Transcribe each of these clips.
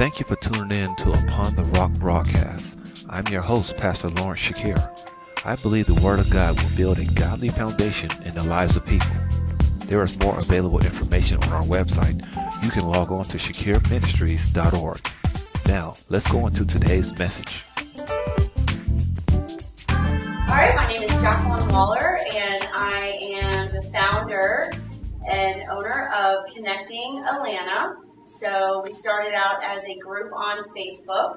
Thank you for tuning in to Upon the Rock broadcast. I'm your host, Pastor Lawrence Shakir. I believe the Word of God will build a godly foundation in the lives of people. There is more available information on our website. You can log on to shakirministries.org. Now, let's go into today's message. All right, my name is Jacqueline Waller, and I am the founder and owner of Connecting Atlanta. So we started out as a group on Facebook.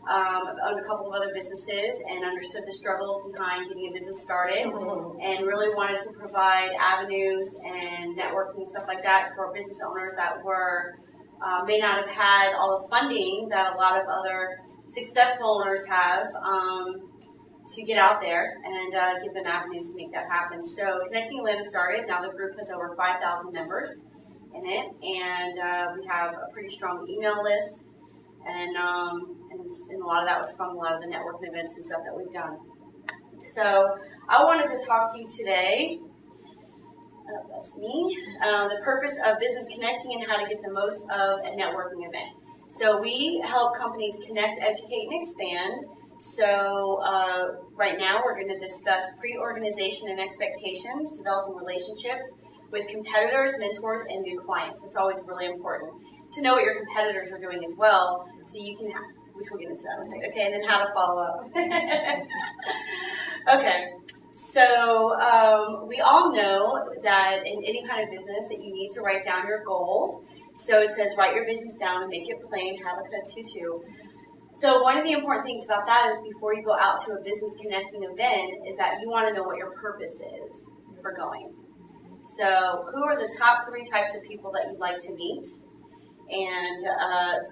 I've owned a couple of other businesses and understood the struggles behind getting a business started, and really wanted to provide avenues and networking and stuff like that for business owners that were may not have had all the funding that a lot of other successful owners have to get out there and give them avenues to make that happen. So Connecting Atlanta started. Now the group has over 5,000 members in it, and we have a pretty strong email list, and a lot of that was from a lot of the networking events and stuff that we've done. So I wanted to talk to you today. That's me. The purpose of business connecting and how to get the most of a networking event. So we help companies connect, educate, and expand. So right now we're going to discuss pre-organization and expectations, developing relationships with competitors, mentors, and new clients. It's always really important to know what your competitors are doing as well, so you can, which we'll get into that in a second. Okay, and then how to follow up. Okay, so we all know that in any kind of business that you need to write down your goals. So it says write your visions down and make it plain, have a tutu. So one of the important things about that is before you go out to a business connecting event is that you want to know what your purpose is for going. So who are the top 3 types of people that you'd like to meet, and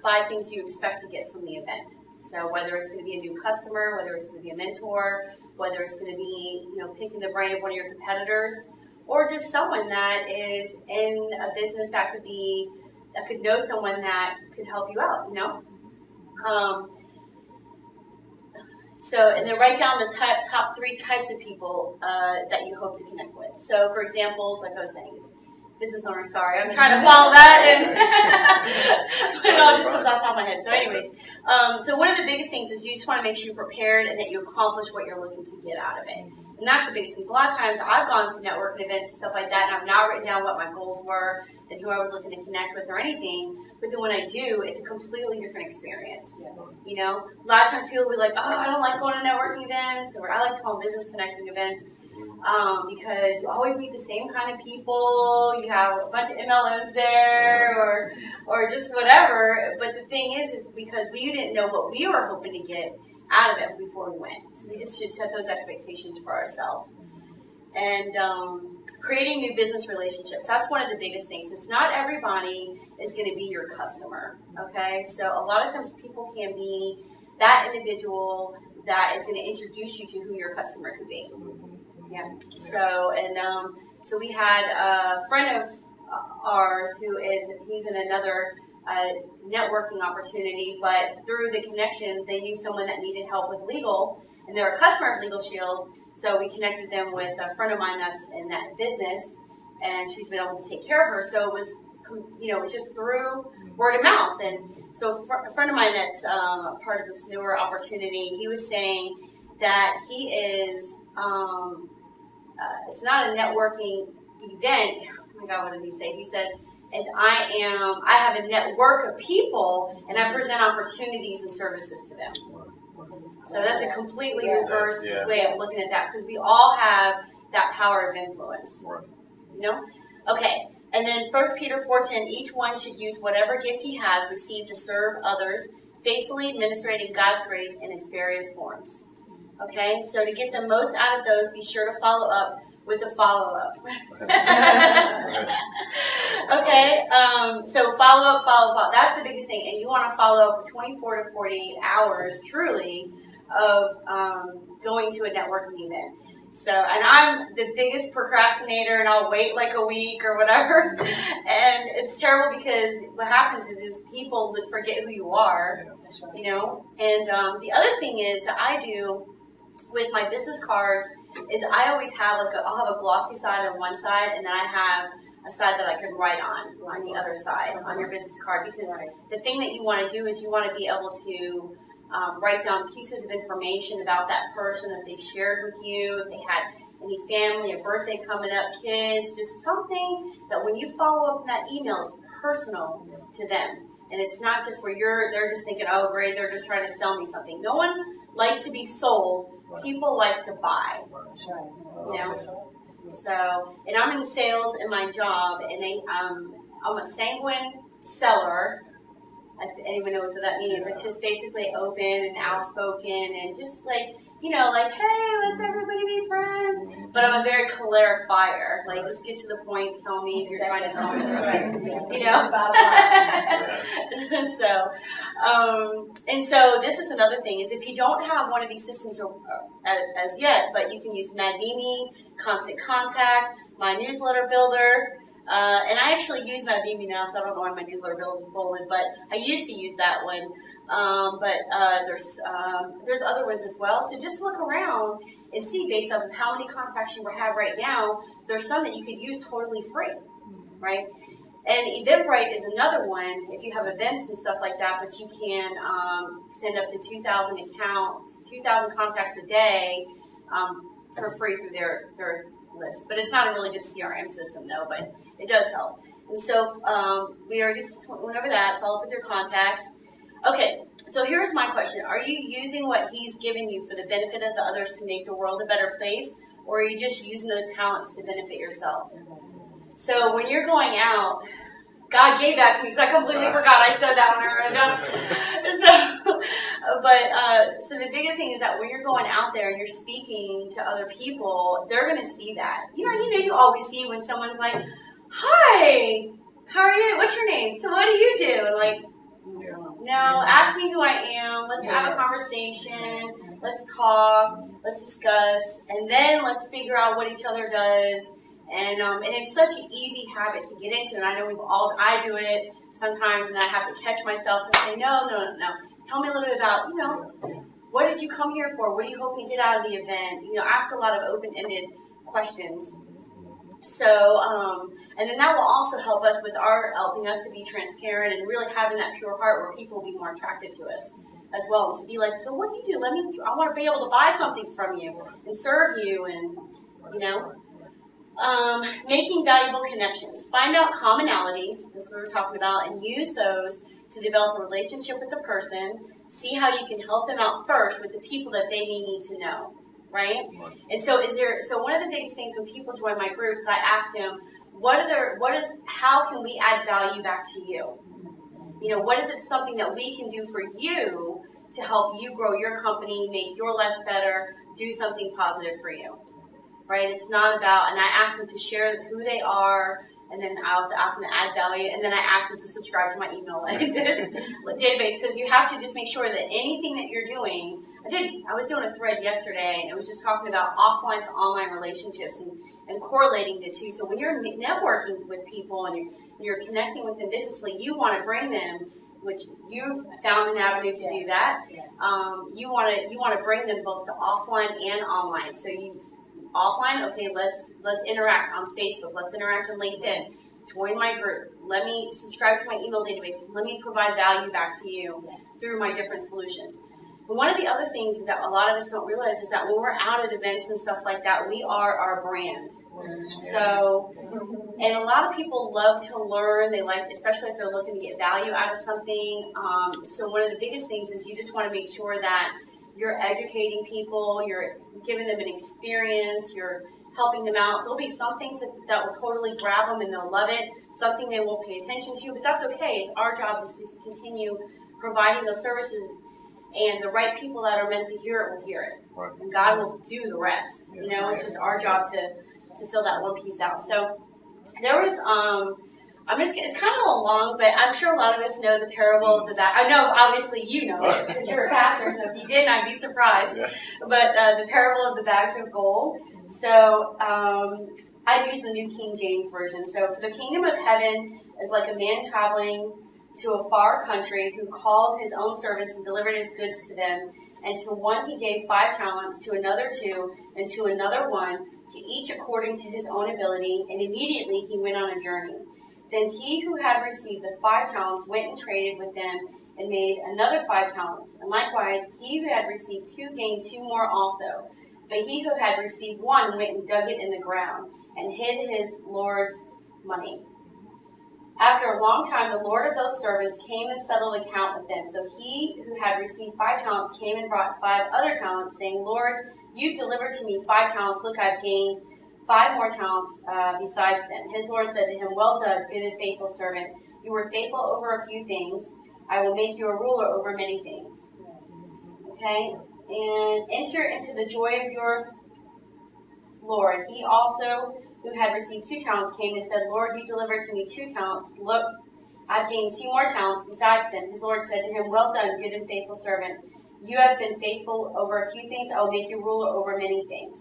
5 things you expect to get from the event. So whether it's going to be a new customer, whether it's going to be a mentor, whether it's going to be, picking the brain of one of your competitors, or just someone that is in a business that could know someone that could help you out, So, and then write down the top 3 types of people that you hope to connect with. So, for examples, like I was saying, business owner, sorry, I'm trying to follow that, and it all just comes off the top of my head. So anyways, so one of the biggest things is you just want to make sure you're prepared and that you accomplish what you're looking to get out of it. And that's the biggest thing. A lot of times I've gone to networking events and stuff like that, and I've not written down what my goals were and who I was looking to connect with or anything. But then when I do, it's a completely different experience. A lot of times people will be like, oh, I don't like going to networking events, or I like to call them business connecting events. Because you always meet the same kind of people, you have a bunch of MLMs there, or just whatever. But the thing is because we didn't know what we were hoping to get out of it before we went. So we just should set those expectations for ourselves. And creating new business relationships, that's one of the biggest things. It's not everybody is going to be your customer, okay? So a lot of times people can be that individual that is going to introduce you to who your customer could be. Yeah. So so we had a friend of ours he's in another networking opportunity, but through the connections, they knew someone that needed help with legal, and they're a customer of Legal Shield. So we connected them with a friend of mine that's in that business, and she's been able to take care of her. So it was, it was just through word of mouth. And so a friend of mine that's part of this newer opportunity, he was saying that he is. It's not a networking event. Oh my God, what did he say? He says, I have a network of people, and I present opportunities and services to them. So that's a completely reverse way of looking at that, because we all have that power of influence. Okay, and then 1 Peter 4:10, each one should use whatever gift he has received to serve others, faithfully administrating God's grace in its various forms. Okay, so to get the most out of those, be sure to follow up with a follow-up. Okay, so follow up. That's the biggest thing. And you want to follow up with 24 to 48 hours, truly, of going to a networking event. So, and I'm the biggest procrastinator, and I'll wait like a week or whatever. And it's terrible because what happens is people forget who you are, And the other thing is that I do with my business cards is I always have I'll have a glossy side on one side, and then I have a side that I could write on the other side, on your business card, because the thing that you want to do is you want to be able to write down pieces of information about that person that they shared with you, if they had any family, a birthday coming up, kids, just something that when you follow up in that email, it's personal to them. And it's not just where they're just thinking, oh, great, they're just trying to sell me something. No one likes to be sold. People like to buy. You know? So, and I'm in sales in my job, and I'm a sanguine seller. If anyone knows what that means, it's just basically open and outspoken and just like, like, hey, let's everybody be friends. But I'm a very choleric buyer. Like, just get to the point, tell me if you're trying to sell me. And so this is another thing, is if you don't have one of these systems as yet, but you can use MadMimi, Constant Contact, my newsletter builder. And I actually use MadMimi now, so I don't know why my newsletter builder is bolded, but I used to use that one. There's other ones as well. So just look around and see, based on how many contacts you have right now, there's some that you could use totally free, right? And Eventbrite is another one if you have events and stuff like that, but you can send up to 2,000 contacts a day for free through their list. But it's not a really good CRM system, though, but it does help. And so we already went over that. Follow up with your contacts. Okay, so here's my question. Are you using what he's given you for the benefit of the others to make the world a better place, or are you just using those talents to benefit yourself? So when you're going out, God gave that to me because I completely forgot I said that when I wrote it down. So the biggest thing is that when you're going out there and you're speaking to other people, they're going to see that. You always see when someone's like, hi, how are you? What's your name? So what do you do? And like, no, ask me who I am. Let's have a conversation. Let's talk. Let's discuss. And then let's figure out what each other does. And it's such an easy habit to get into. And I know I do it sometimes, and I have to catch myself and say, no. Tell me a little bit about, what did you come here for? What are you hoping to get out of the event? Ask a lot of open-ended questions. So, and then that will also help us with helping us to be transparent and really having that pure heart where people will be more attracted to us as well. And to be like, so what do you do? I want to be able to buy something from you and serve you and, making valuable connections. Find out commonalities, that's what we were talking about, and use those to develop a relationship with the person. See how you can help them out first with the people that they need to know. Right? And so one of the biggest things when people join my group is I ask them, how can we add value back to you? What is it something that we can do for you to help you grow your company, make your life better, do something positive for you? Right? It's not about, and I ask them to share who they are, and then I also ask them to add value, and then I ask them to subscribe to my email database, because you have to just make sure that anything that you're doing, I was doing a thread yesterday, and it was just talking about offline to online relationships and correlating the two. So when you're networking with people and you're connecting with them businessly, you want to bring them, which you've found an avenue to do that. You want to bring them both to offline and online. So offline, okay, let's interact on Facebook. Let's interact on LinkedIn. Join my group. Let me subscribe to my email database. Let me provide value back to you through my different solutions. But one of the other things that a lot of us don't realize is that when we're out at events and stuff like that, we are our brand. So, and a lot of people love to learn. They like, especially if they're looking to get value out of something. So one of the biggest things is you just want to make sure that you're educating people, you're giving them an experience, you're helping them out. There'll be some things that will totally grab them and they'll love it, something they won't pay attention to, but that's okay. It's our job to continue providing those services, and the right people that are meant to hear it will hear it. Right. And God will do the rest. It's just our job to fill that one piece out. So there was, it's kind of a long, but I'm sure a lot of us know the parable of the bag. I know, obviously, you know it because you're a pastor, so if you didn't, I'd be surprised. Yeah. But the parable of the bags of gold. So I use the New King James Version. So for the kingdom of heaven is like a man traveling to a far country who called his own servants and delivered his goods to them. And to one he gave 5 talents, to another 2, and to another 1, to each according to his own ability, and immediately he went on a journey. Then he who had received the 5 talents went and traded with them and made another 5 talents. And likewise, he who had received 2 gained 2 more also. But he who had received 1 went and dug it in the ground and hid his Lord's money. After a long time, the Lord of those servants came and settled account with them. So he who had received 5 talents came and brought 5 other talents, saying, Lord, you delivered to me 5 talents. Look, I've gained 5 more talents besides them. His Lord said to him, well done, good and faithful servant. You were faithful over a few things. I will make you a ruler over many things. Okay? And enter into the joy of your Lord. He also, who had received 2 talents, came and said, Lord, you delivered to me 2 talents. Look, I've gained 2 more talents besides them. His Lord said to him, well done, good and faithful servant. You have been faithful over a few things. I will make you ruler over many things.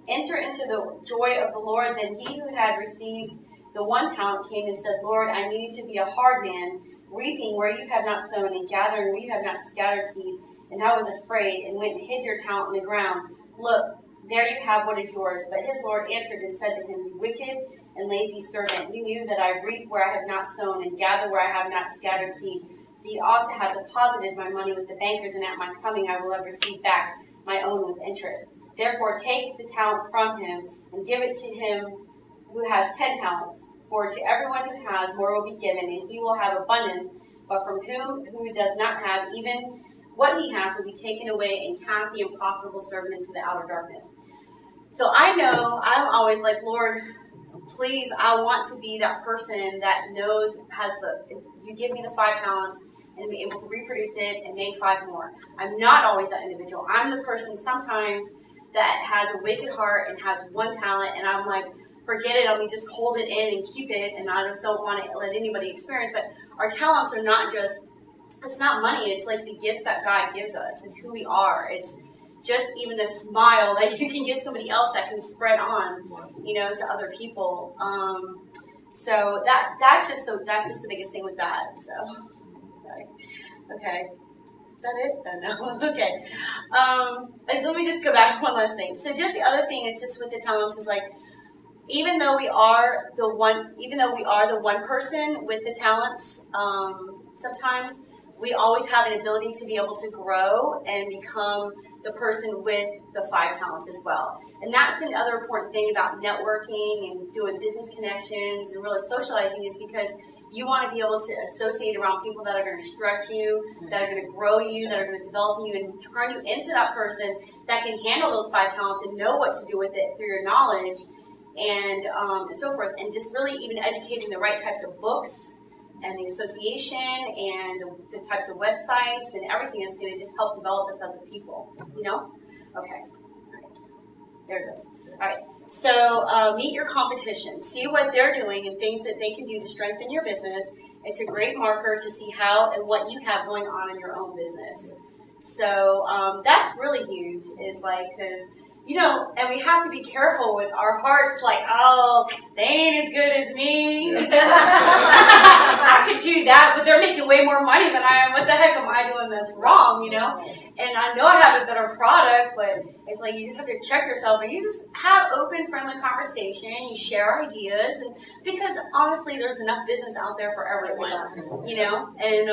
Enter into the joy of the Lord. Then he who had received the 1 talent came and said, Lord, I knew you to be a hard man, reaping where you have not sown and gathering where you have not scattered seed. And I was afraid and went and hid your talent in the ground. Look, there you have what is yours. But his Lord answered and said to him, you wicked and lazy servant, you knew that I reap where I have not sown and gather where I have not scattered seed. So you ought to have deposited my money with the bankers, and at my coming I will have received back my own with interest. Therefore take the talent from him and give it to him who has 10 talents. For to everyone who has, more will be given, and he will have abundance. But from whom who does not have, even what he has will be taken away, and cast the unprofitable servant into the outer darkness. So I know I'm always like, Lord, please, I want to be that person that knows, you give me the 5 talents and be able to reproduce it and make 5 more. I'm not always that individual. I'm the person sometimes that has a wicked heart and has 1 talent, and I'm like, forget it, let me just hold it in and keep it, and I just don't want to let anybody experience. But our talents are not just, it's not money, it's like the gifts that God gives us. It's who we are. It's just even a smile that you can give somebody else that can spread on, to other people. So that's just the biggest thing with that. So, sorry. Okay. Is that it? Oh, no. Okay. Let me just go back one last thing. So just the other thing is just with the talents is like, even though we are the one person with the talents, sometimes we always have an ability to be able to grow and become the person with the 5 talents as well. And that's another important thing about networking and doing business connections and really socializing, is because you want to be able to associate around people that are going to stretch you, that are going to grow you, that are going to develop you and turn you into that person that can handle those 5 talents and know what to do with it through your knowledge and so forth. And just really even educating the right types of books and the association and the types of websites and everything that's going to just help develop us as a people, Okay. All right. There it goes. All right. So meet your competition. See what they're doing and things that they can do to strengthen your business. It's a great marker to see how and what you have going on in your own business. So that's really huge. Is like, because and we have to be careful with our hearts, like, oh, they ain't as good as me. I could do that, but they're making way more money than I am. What the heck am I doing that's wrong, And I know I have a better product, but it's like you just have to check yourself, and you just have open, friendly conversation. You share ideas, and because honestly, there's enough business out there for everyone, And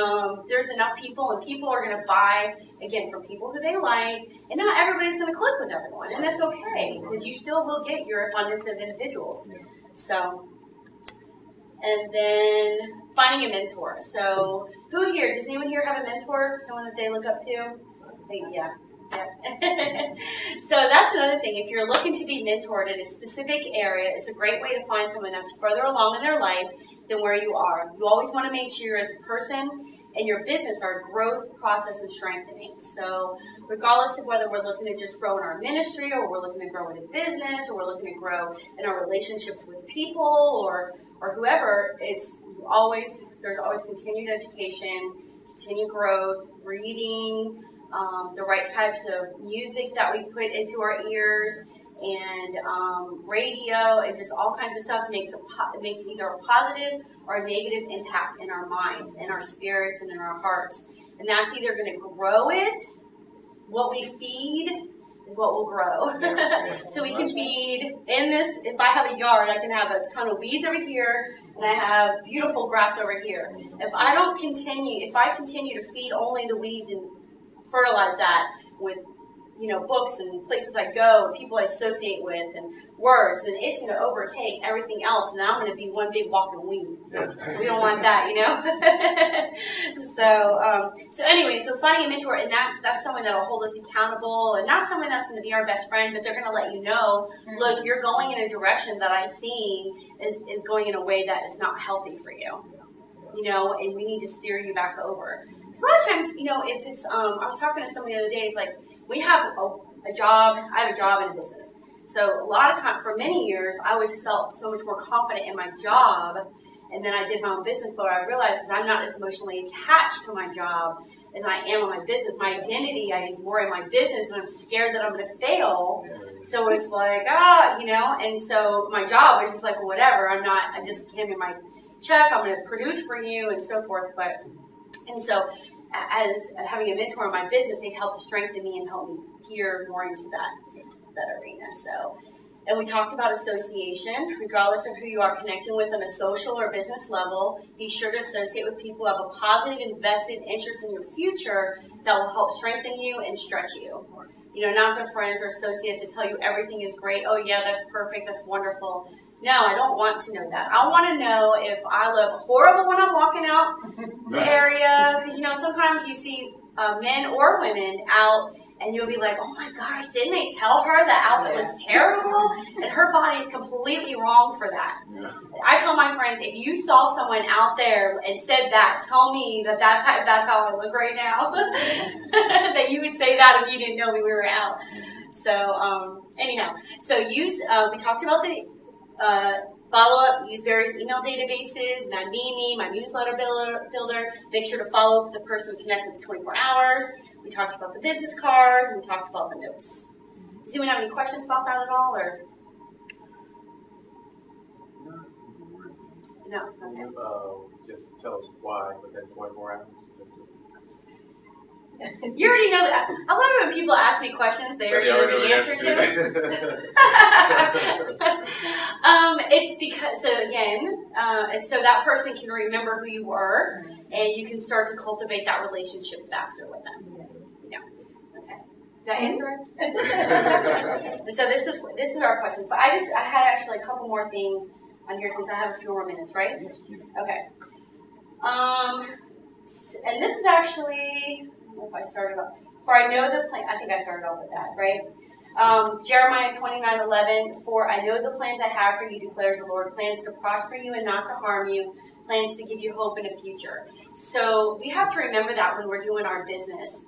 there's enough people, and people are going to buy, again, from people who they like, and not everybody's going to click with everyone, and that's okay, because you still will get your abundance of individuals. So, and then finding a mentor. So, who here, does anyone here have a mentor? Someone that they look up to? Yeah. So that's another thing. If you're looking to be mentored in a specific area, it's a great way to find someone that's further along in their life than where you are. You always want to make sure as a person and your business are growth, process, and strengthening. So regardless of whether we're looking to just grow in our ministry, or we're looking to grow in a business, or we're looking to grow in our relationships with people or whoever, there's always continued education, continued growth, reading, the right types of music that we put into our ears, and radio, and just all kinds of stuff makes either a positive or a negative impact in our minds, in our spirits, and in our hearts. And that's either going to grow it, what we feed is what will grow. So we can feed in this. If I have a yard, I can have a ton of weeds over here, and I have beautiful grass over here. If I continue to feed only the weeds and fertilize that with books and places I go and people I associate with and words, and it's going to overtake everything else, and then I'm going to be one big walking weed. We don't want that, So anyway, so finding a mentor, and that's someone that will hold us accountable, and not someone that's going to be our best friend, but they're going to let you know, look, you're going in a direction that I see is going in a way that is not healthy for you, and we need to steer you back over. Because a lot of times, if it's, I was talking to somebody the other day, it's like, we have a job, I have a job and a business. So a lot of times, for many years, I always felt so much more confident in my job, and then I did my own business, but what I realized is I'm not as emotionally attached to my job as I am on my business. My identity I use more in my business, and I'm scared that I'm going to fail. So it's like, and so my job is just like, well, whatever, I just hand me my check, I'm going to produce for you, and so forth. And so as having a mentor in my business, they've helped to strengthen me and help me gear more into that arena. So, and we talked about association. Regardless of who you are connecting with on a social or business level, be sure to associate with people who have a positive, invested interest in your future that will help strengthen you and stretch you. Not the friends or associates that tell you everything is great. Oh yeah, that's perfect, that's wonderful. No, I don't want to know that. I want to know if I look horrible when I'm walking out the area. Because, sometimes you see men or women out, and you'll be like, oh my gosh, didn't they tell her that outfit was terrible? And her body is completely wrong for that. Yeah. I tell my friends, if you saw someone out there and said that, tell me that's how I look right now. That you would say that if you didn't know we were out. So, anyhow, we talked about the follow up, use various email databases, my Mimi, my newsletter builder. Make sure to follow up with the person who connected with 24 hours. We talked about the business card. We talked about the notes. Does anyone have any questions about that at all? Or no? Okay. Just tell us why within 24 hours. You already know that. I love it when people ask me questions they already know the answer to. It's because, so that person can remember who you were, and you can start to cultivate that relationship faster with them. Okay. Did that answer it? And so this is our questions. But I had actually a couple more things on here since I have a few more minutes, right? Yes. Okay. And this is actually. If I started off, for I know the plan. I think I started off with that, right? Jeremiah 29:11. For I know the plans I have for you, declares the Lord, plans to prosper you and not to harm you, plans to give you hope in a future. So we have to remember that when we're doing our business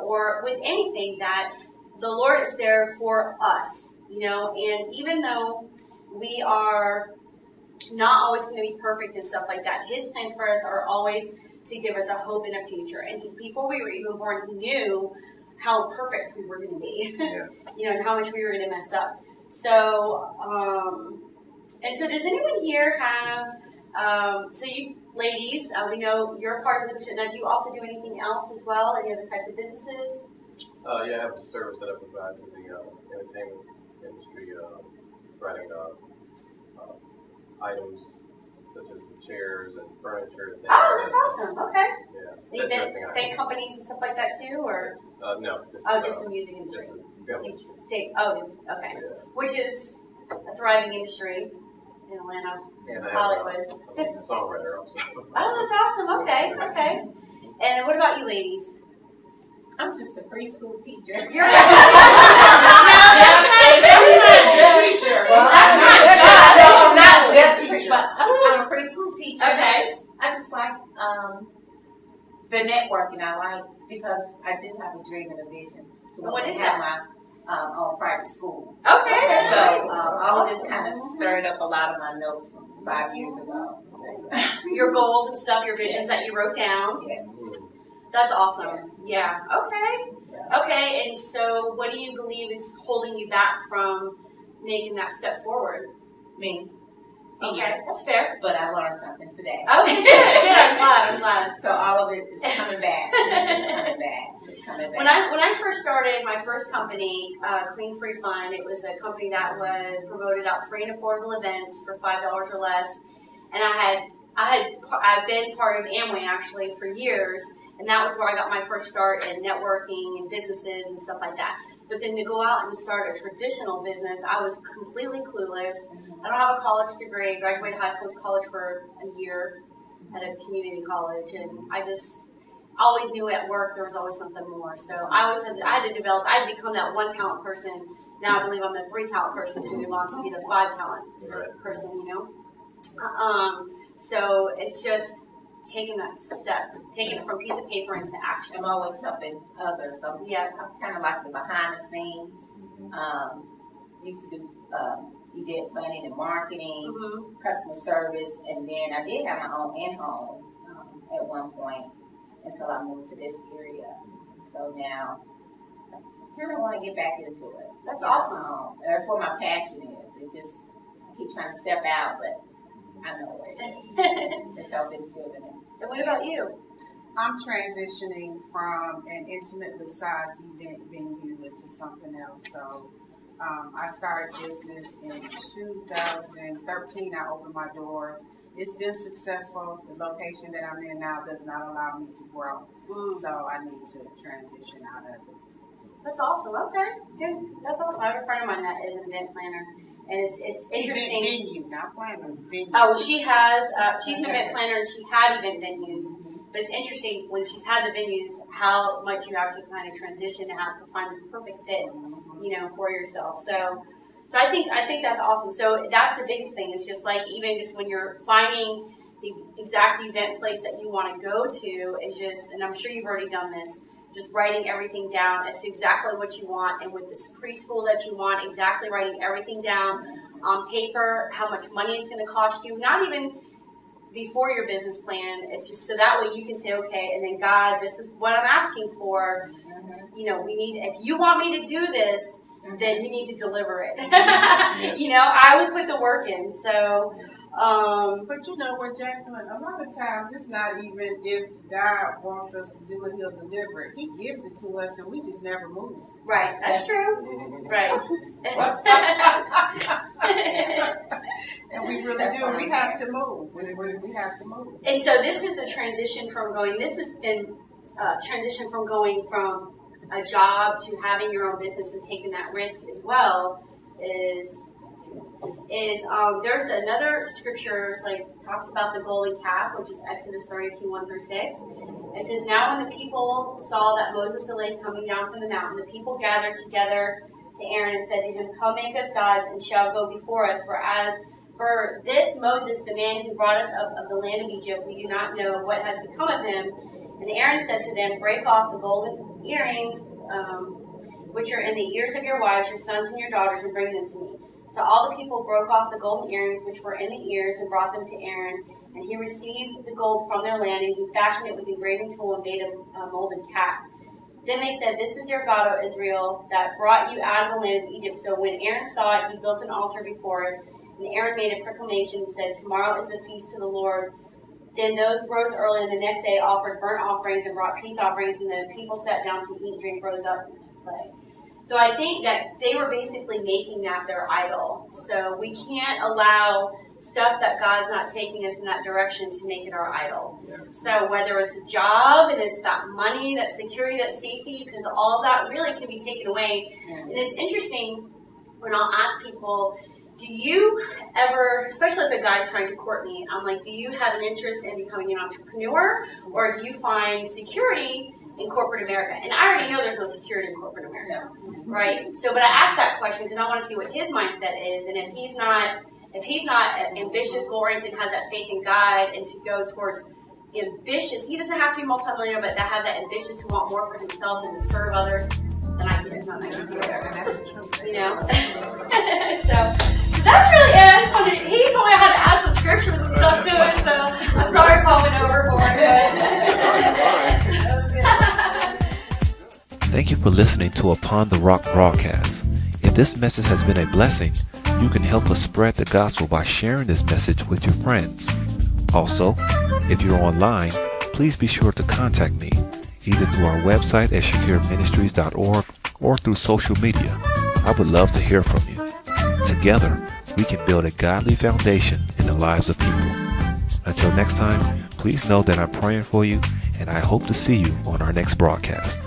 or with anything, that the Lord is there for us, and even though we are not always going to be perfect and stuff like that, His plans for us are always to give us a hope in a future. And before we were even born, He knew how perfect we were going to be, and how much we were going to mess up. So, so does anyone here have, so you ladies, we know you're a part of the leadership. Now, do you also do anything else as well? Any other types of businesses? Yeah, I have a service that I provide to the entertainment industry, providing items such as chairs and furniture and things. Oh, that's awesome. Okay. Yeah. Event companies and stuff like that too, or? No. Just the music industry. Okay. Yeah. Which is a thriving industry in Atlanta, Hollywood. I'm a songwriter also. Oh, that's awesome. Okay. And what about you ladies? I'm just a preschool teacher. You're a teacher. Well, not just teacher, but I'm a preschool teacher. Okay. I just like the networking. I like, because I did have a dream and a vision to have my own private school. Okay. So all of this kind of stirred up a lot of my notes from 5 years ago. Your goals and stuff, your visions that you wrote down. Yes. That's awesome. Yeah. Okay. And so, what do you believe is holding you back from making that step forward? Me. Okay, that's fair. But I learned something today. Okay, good. I'm glad. So all of it is coming back. It's coming back. When I first started my first company, Clean Free Fun, it was a company that was promoted out free and affordable events for $5 or less, and I've been part of Amway actually for years, and that was where I got my first start in networking and businesses and stuff like that. But then to go out and start a traditional business, I was completely clueless. I don't have a college degree. Graduated high school, to college for a year at a community college, and I just always knew at work there was always something more. So I had to become that one talent person. Now I believe I'm the 3 talent person to move on to be the 5 talent person, you know. So it's just taking that step, taking it from piece of paper into action. I'm always helping others. I'm kind of like the behind the scenes. Used to do event planning and marketing, customer service, and then I did have my own in-home at one point until I moved to this area. So now I kind of want to get back into it. That's awesome. That's what my passion is. I keep trying to step out, but I know it. It's helping children. And what about you? I'm transitioning from an intimately sized event venue into something else. So I started business in 2013. I opened my doors. It's been successful. The location that I'm in now does not allow me to grow. So I need to transition out of it. That's awesome. Okay, good. That's awesome. I have a friend of mine that is an event planner, and it's interesting. Event venue, not planner. Venue. Oh, well, she's an event planner, and she had event venues. But it's interesting when she's had the venues, how much you have to kind of transition and have to find the perfect fit, you know, for yourself. So I think that's awesome. So that's the biggest thing. It's just like even just when you're finding the exact event place that you want to go to, is just, and I'm sure you've already done this, just writing everything down as to exactly what you want, and with this preschool that you want, exactly writing everything down on paper, how much money it's going to cost you, not even before your business plan. It's just so that way you can say, okay, and then God, this is what I'm asking for. You know, if you want me to do this, then you need to deliver it. You know, I will put the work in. So, but you know what, Jacqueline, a lot of times it's not even if God wants us to do it, He'll deliver it. He gives it to us, and we just never move. Right, that's true. Right. And we really do. We have to move. We have to move. And so this is the transition from going. This has been transition from going from a job to having your own business and taking that risk as well. Is there's another scripture like talks about the golden calf, which is Exodus 32:1-6. It says, "Now when the people saw that Moses delayed coming down from the mountain, the people gathered together to Aaron and said to him, 'Come, make us gods, and shall go before us. For this Moses, the man who brought us up of the land of Egypt, we do not know what has become of him.' And Aaron said to them, 'Break off the golden earrings which are in the ears of your wives, your sons and your daughters, and bring them to me.' So all the people broke off the golden earrings which were in the ears and brought them to Aaron. And he received the gold from their land, and he fashioned it with a engraving tool and made a molded calf. Then they said, 'This is your God, O Israel, that brought you out of the land of Egypt.' So when Aaron saw it, he built an altar before it. And Aaron made a proclamation and said, 'Tomorrow is the feast to the Lord.' Then those rose early, and the next day offered burnt offerings and brought peace offerings, and the people sat down to eat and drink, rose up and to play." So I think that they were basically making that their idol. So we can't allow stuff that God's not taking us in that direction to make it our idol. So whether it's a job and it's that money, that security, that safety, because all of that really can be taken away. And it's interesting when I'll ask people, do you ever, especially if a guy's trying to court me, I'm like, do you have an interest in becoming an entrepreneur, or do you find security in corporate America? And I already know there's no security in corporate America, right? So, but I asked that question because I want to see what his mindset is, and if he's not ambitious, goal-oriented, has that faith in God, and to go towards ambitious, he doesn't have to be multimillionaire, but that has that ambitious to want more for himself and to serve others, then I can, there's nothing I can do there, you know? So that's really it. I just wanted, he told me I had to add some scriptures and stuff to it, so I'm sorry if I went overboard. Thank you for listening to Upon the Rock broadcast. If this message has been a blessing, you can help us spread the gospel by sharing this message with your friends. Also, if you're online, please be sure to contact me. either through our website at shakirministries.org or through social media. I would love to hear from you. Together, we can build a godly foundation in the lives of people. Until next time, please know that I'm praying for you, and I hope to see you on our next broadcast.